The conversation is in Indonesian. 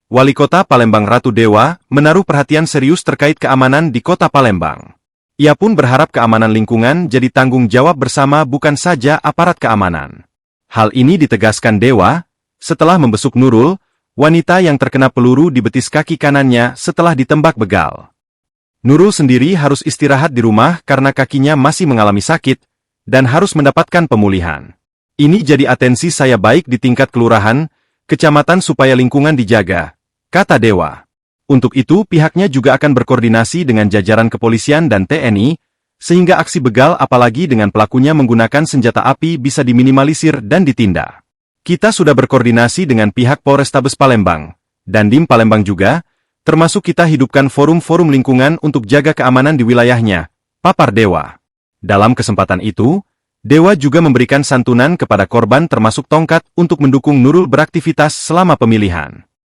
Wali Kota Palembang Ratu Dewa menaruh perhatian serius terkait keamanan di Kota Palembang. Ia pun berharap keamanan lingkungan jadi tanggung jawab bersama bukan saja aparat keamanan. Hal ini ditegaskan Dewa setelah membesuk Nurul, wanita yang terkena peluru di betis kaki kanannya setelah ditembak begal. Nurul sendiri harus istirahat di rumah karena kakinya masih mengalami sakit dan harus mendapatkan pemulihan. Ini jadi atensi saya baik di tingkat kelurahan, kecamatan supaya lingkungan dijaga, kata Dewa. Untuk itu pihaknya juga akan berkoordinasi dengan jajaran kepolisian dan TNI, sehingga aksi begal apalagi dengan pelakunya menggunakan senjata api bisa diminimalisir dan ditindak. Kita sudah berkoordinasi dengan pihak Polrestabes Palembang, dan Dim Palembang juga, termasuk kita hidupkan forum-forum lingkungan untuk jaga keamanan di wilayahnya, papar Dewa. Dalam kesempatan itu, Dewa juga memberikan santunan kepada korban termasuk tongkat untuk mendukung Nurul beraktivitas selama pemilihan.